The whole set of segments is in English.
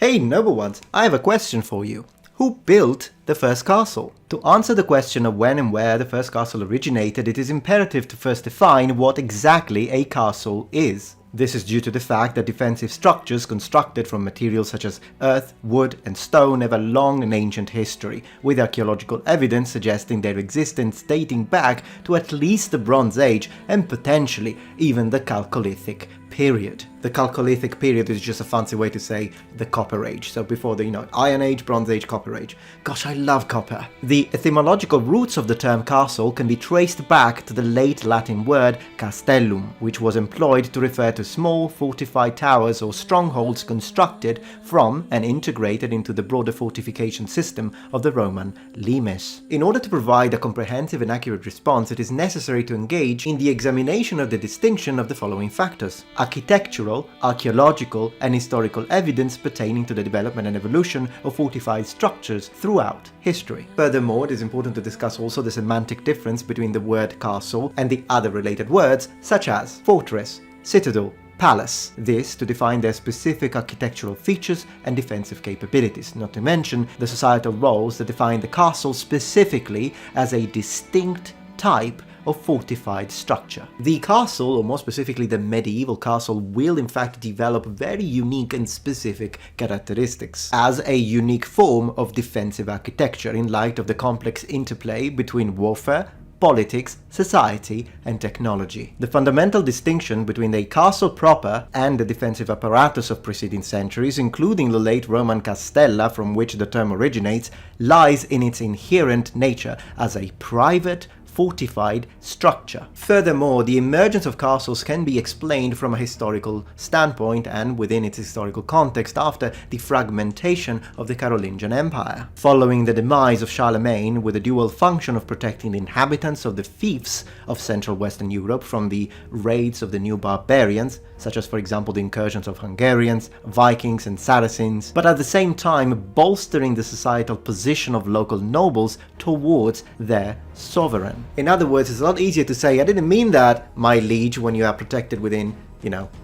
Hey noble ones, I have a question for you. Who built the first castle? To answer the question of when and where the first castle originated, it is imperative to first define what exactly a castle is. This is due to the fact that defensive structures constructed from materials such as earth, wood and stone have a long and ancient history, with archaeological evidence suggesting their existence dating back to at least the Bronze Age and potentially even the Chalcolithic period. The Chalcolithic period is just a fancy way to say the Copper Age, so before the, Iron Age, Bronze Age, Copper Age. Gosh, I love copper. The etymological roots of the term castle can be traced back to the late Latin word Castellum, which was employed to refer to small fortified towers or strongholds constructed from and integrated into the broader fortification system of the Roman limes. In order to provide a comprehensive and accurate response, it is necessary to engage in the examination of the distinction of the following factors: architectural, archaeological and historical evidence pertaining to the development and evolution of fortified structures throughout history. Furthermore, it is important to discuss also the semantic difference between the word castle and the other related words such as fortress, citadel, palace, this to define their specific architectural features and defensive capabilities, not to mention the societal roles that define the castle specifically as a distinct type of fortified structure. The castle, or more specifically the medieval castle, will in fact develop very unique and specific characteristics as a unique form of defensive architecture in light of the complex interplay between warfare, politics, society, and technology. The fundamental distinction between a castle proper and the defensive apparatus of preceding centuries, including the late Roman castella from which the term originates, lies in its inherent nature as a private, fortified structure. Furthermore, the emergence of castles can be explained from a historical standpoint and within its historical context after the fragmentation of the Carolingian Empire. Following the demise of Charlemagne, with the dual function of protecting the inhabitants of the fiefs of Central Western Europe from the raids of the new barbarians, such as for example the incursions of Hungarians, Vikings and Saracens, but at the same time bolstering the societal position of local nobles towards their sovereign. In other words, it's a lot easier to say, I didn't mean that, my liege, when you are protected within,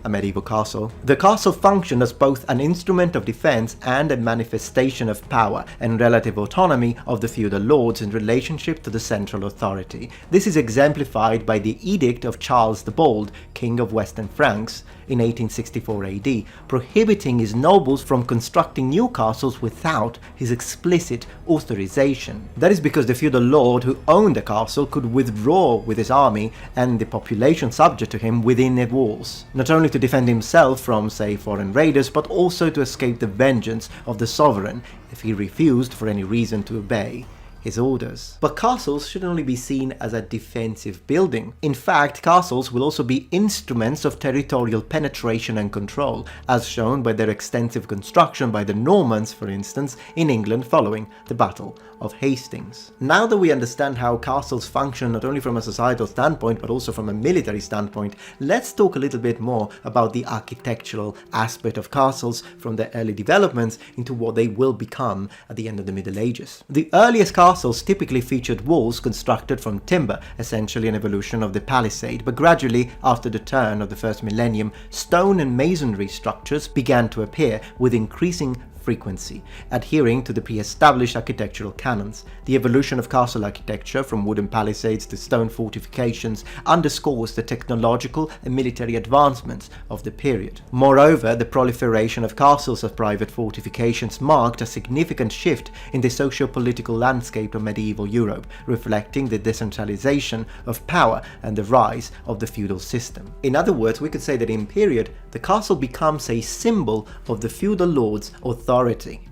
a medieval castle. The castle functioned as both an instrument of defense and a manifestation of power and relative autonomy of the feudal lords in relationship to the central authority. This is exemplified by the Edict of Charles the Bold, King of Western Franks, in 1864 AD, prohibiting his nobles from constructing new castles without his explicit authorization. That is because the feudal lord who owned a castle could withdraw with his army and the population subject to him within the walls, not only to defend himself from, say, foreign raiders, but also to escape the vengeance of the sovereign if he refused for any reason to obey his orders. But castles should only be seen as a defensive building. In fact, castles will also be instruments of territorial penetration and control, as shown by their extensive construction by the Normans, for instance, in England following the Battle of Hastings. Now that we understand how castles function not only from a societal standpoint but also from a military standpoint, let's talk a little bit more about the architectural aspect of castles from their early developments into what they will become at the end of the Middle Ages. The earliest castles typically featured walls constructed from timber, essentially an evolution of the palisade, but gradually, after the turn of the first millennium, stone and masonry structures began to appear with increasing frequency, adhering to the pre-established architectural canons. The evolution of castle architecture from wooden palisades to stone fortifications underscores the technological and military advancements of the period. Moreover, the proliferation of castles as private fortifications marked a significant shift in the socio-political landscape of medieval Europe, reflecting the decentralization of power and the rise of the feudal system. In other words, we could say that in period, the castle becomes a symbol of the feudal lord's authority.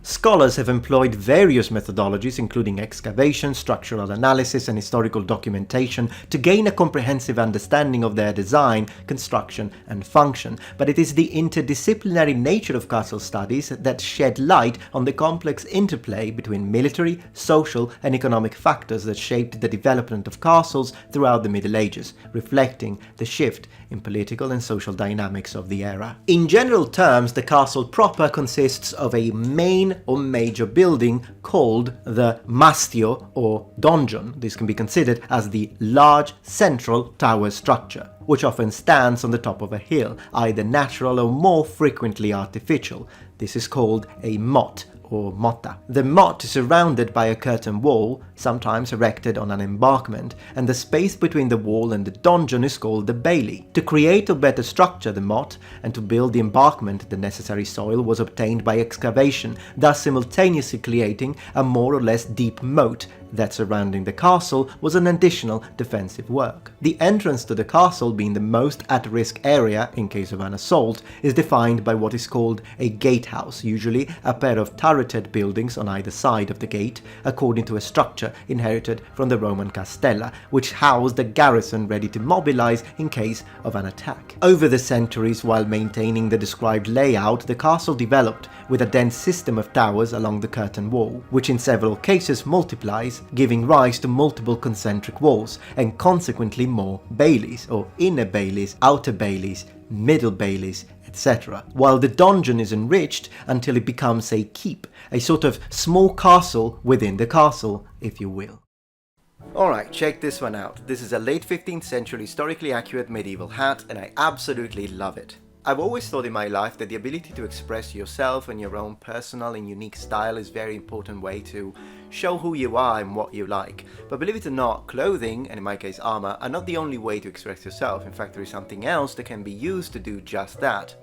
Scholars have employed various methodologies, including excavation, structural analysis, and historical documentation, to gain a comprehensive understanding of their design, construction, and function. But it is the interdisciplinary nature of castle studies that shed light on the complex interplay between military, social, and economic factors that shaped the development of castles throughout the Middle Ages, reflecting the shift in political and social dynamics of the era. In general terms, the castle proper consists of a main or major building called the mastio or donjon. This can be considered as the large central tower structure, which often stands on the top of a hill, either natural or more frequently artificial. This is called a motte or motta. The motte is surrounded by a curtain wall, sometimes erected on an embankment, and the space between the wall and the donjon is called the bailey. To create or better structure the motte and to build the embankment, the necessary soil was obtained by excavation, thus simultaneously creating a more or less deep moat that surrounding the castle was an additional defensive work. The entrance to the castle, being the most at-risk area in case of an assault, is defined by what is called a gatehouse, usually a pair of turreted buildings on either side of the gate, according to a structure inherited from the Roman castella, which housed a garrison ready to mobilize in case of an attack. Over the centuries, while maintaining the described layout, the castle developed with a dense system of towers along the curtain wall, which in several cases multiplies, giving rise to multiple concentric walls, and consequently more baileys, or inner baileys, outer baileys, middle baileys, etc. While the donjon is enriched until it becomes a keep, a sort of small castle within the castle, if you will. Alright, check this one out. This is a late 15th century historically accurate medieval hat, and I absolutely love it. I've always thought in my life that the ability to express yourself in your own personal and unique style is a very important way to show who you are and what you like. But believe it or not, clothing, and in my case armor, are not the only way to express yourself. In fact, there is something else that can be used to do just that.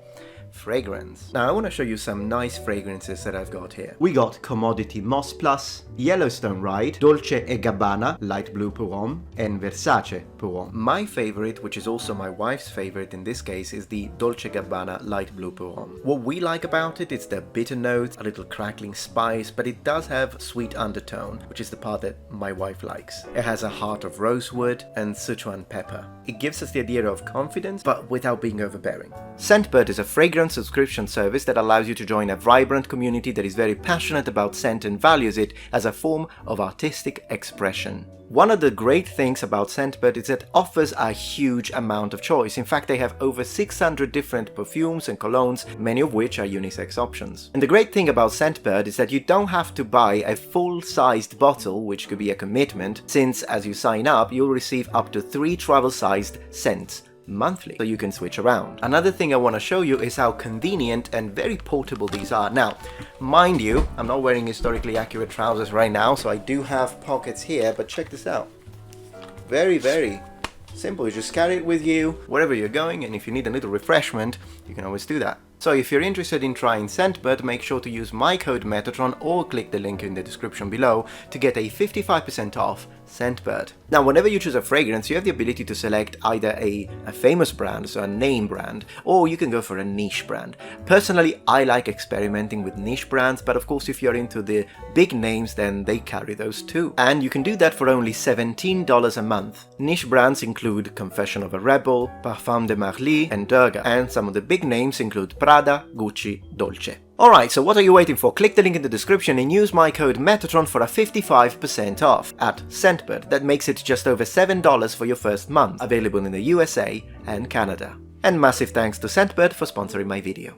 Fragrance. Now I want to show you some nice fragrances that I've got here. We got Commodity Moss Plus, Yellowstone Ride, Dolce & Gabbana, Light Blue Pour Homme, and Versace Pour Homme. My favorite, which is also my wife's favorite in this case, is the Dolce & Gabbana Light Blue Pour Homme. What we like about it is the bitter notes, a little crackling spice, but it does have sweet undertone, which is the part that my wife likes. It has a heart of rosewood and Sichuan pepper. It gives us the idea of confidence, but without being overbearing. Scentbird is a fragrance subscription service that allows you to join a vibrant community that is very passionate about scent and values it as a form of artistic expression. One of the great things about Scentbird is that it offers a huge amount of choice. In fact, they have over 600 different perfumes and colognes, many of which are unisex options. And the great thing about Scentbird is that you don't have to buy a full-sized bottle, which could be a commitment, since as you sign up, you'll receive up to 3 travel-sized scents monthly, so you can switch around. Another thing I want to show you is how convenient and very portable these are. Now, mind you, I'm not wearing historically accurate trousers right now, so I do have pockets here, but check this out. Very, very simple. You just carry it with you wherever you're going, and if you need a little refreshment, you can always do that. So if you're interested in trying Scentbird, make sure to use my code Metatron or click the link in the description below to get a 55% off Scentbird. Now, whenever you choose a fragrance, you have the ability to select either a famous brand, so a name brand, or you can go for a niche brand. Personally, I like experimenting with niche brands, but of course if you're into the big names, then they carry those too. And you can do that for only $17 a month. Niche brands include Confession of a Rebel, Parfum de Marly, and Durga, and some of the big names include Prada, Gucci, Dolce. Alright, so what are you waiting for? Click the link in the description and use my code Metatron for a 55% off at Scentbird. That makes it just over $7 for your first month, available in the USA and Canada. And massive thanks to Scentbird for sponsoring my video.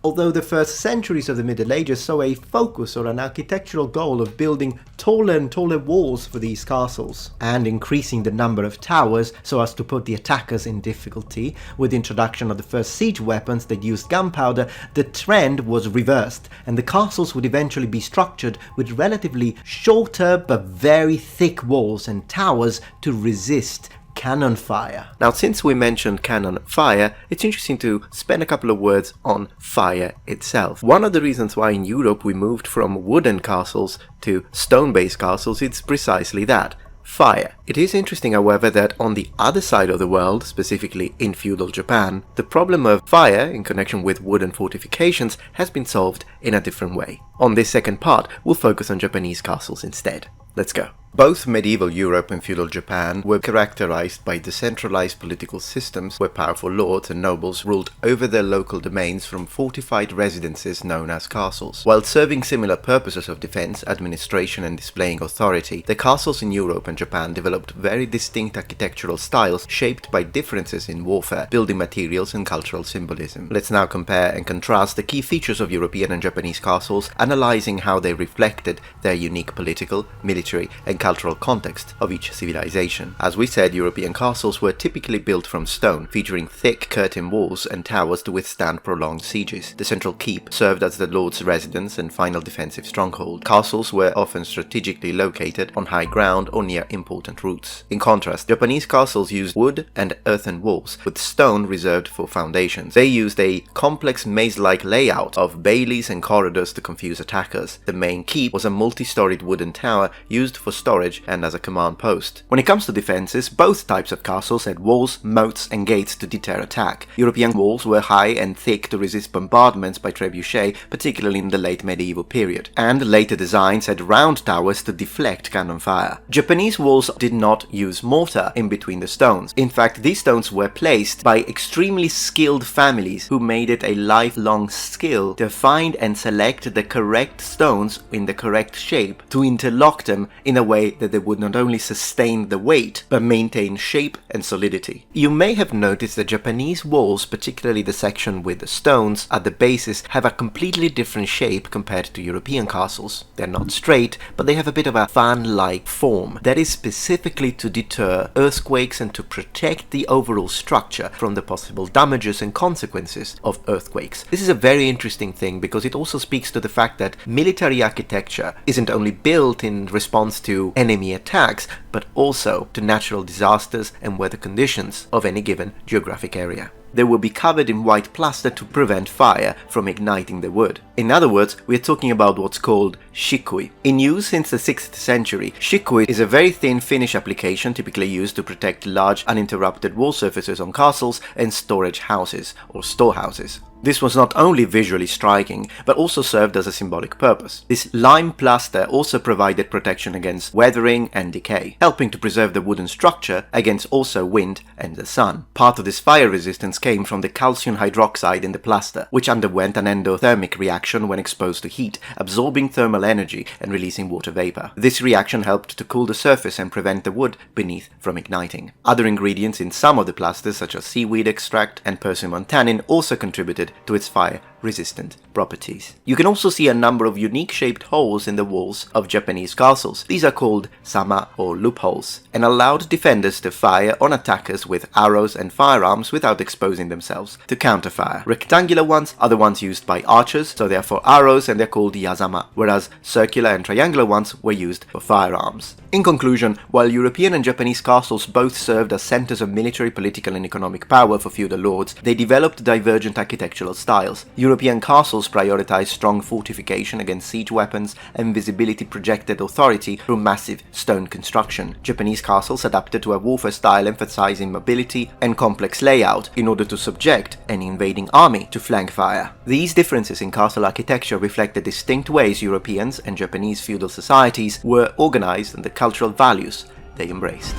Although the first centuries of the Middle Ages saw a focus or an architectural goal of building taller and taller walls for these castles, and increasing the number of towers so as to put the attackers in difficulty, with the introduction of the first siege weapons that used gunpowder, the trend was reversed, and the castles would eventually be structured with relatively shorter but very thick walls and towers to resist cannon fire. Now, since we mentioned cannon fire, it's interesting to spend a couple of words on fire itself. One of the reasons why in Europe we moved from wooden castles to stone-based castles is precisely that. Fire. It is interesting, however, that on the other side of the world, specifically in feudal Japan, the problem of fire in connection with wooden fortifications has been solved in a different way. On this second part, we'll focus on Japanese castles instead. Let's go. Both medieval Europe and feudal Japan were characterized by decentralized political systems where powerful lords and nobles ruled over their local domains from fortified residences known as castles. While serving similar purposes of defense, administration and displaying authority, the castles in Europe and Japan developed very distinct architectural styles shaped by differences in warfare, building materials and cultural symbolism. Let's now compare and contrast the key features of European and Japanese castles, analyzing how they reflected their unique political, military and cultural context of each civilization. As we said, European castles were typically built from stone, featuring thick curtain walls and towers to withstand prolonged sieges. The central keep served as the lord's residence and final defensive stronghold. Castles were often strategically located on high ground or near important routes. In contrast, Japanese castles used wood and earthen walls, with stone reserved for foundations. They used a complex maze-like layout of baileys and corridors to confuse attackers. The main keep was a multi-storied wooden tower used for storage and as a command post. When it comes to defenses, both types of castles had walls, moats and gates to deter attack. European walls were high and thick to resist bombardments by trebuchet, particularly in the late medieval period, and later designs had round towers to deflect cannon fire. Japanese walls did not use mortar in between the stones. In fact, these stones were placed by extremely skilled families who made it a lifelong skill to find and select the correct stones in the correct shape to interlock them in a way that they would not only sustain the weight but maintain shape and solidity. You may have noticed that Japanese walls, particularly the section with the stones at the bases, have a completely different shape compared to European castles. They're not straight, but they have a bit of a fan-like form. That is specifically to deter earthquakes and to protect the overall structure from the possible damages and consequences of earthquakes. This is a very interesting thing because it also speaks to the fact that military architecture isn't only built in response to enemy attacks, but also to natural disasters and weather conditions of any given geographic area. They will be covered in white plaster to prevent fire from igniting the wood. In other words, we are talking about what's called shikui. In use since the 6th century, shikui is a very thin finish application typically used to protect large uninterrupted wall surfaces on castles and storage houses or storehouses. This was not only visually striking, but also served as a symbolic purpose. This lime plaster also provided protection against weathering and decay, helping to preserve the wooden structure against also wind and the sun. Part of this fire resistance came from the calcium hydroxide in the plaster, which underwent an endothermic reaction when exposed to heat, absorbing thermal energy and releasing water vapor. This reaction helped to cool the surface and prevent the wood beneath from igniting. Other ingredients in some of the plasters, such as seaweed extract and persimmon tannin, also contributed to its fire-resistant properties. You can also see a number of unique shaped holes in the walls of Japanese castles. These are called sama or loopholes, and allowed defenders to fire on attackers with arrows and firearms without exposing themselves to counterfire. Rectangular ones are the ones used by archers, so they are for arrows and they're called yazama, whereas circular and triangular ones were used for firearms. In conclusion, while European and Japanese castles both served as centers of military, political and economic power for feudal lords, they developed divergent architectural styles. European castles prioritized strong fortification against siege weapons and visibility projected authority through massive stone construction. Japanese castles adapted to a warfare style emphasizing mobility and complex layout in order to subject any invading army to flank fire. These differences in castle architecture reflect the distinct ways Europeans and Japanese feudal societies were organized and the cultural values they embraced.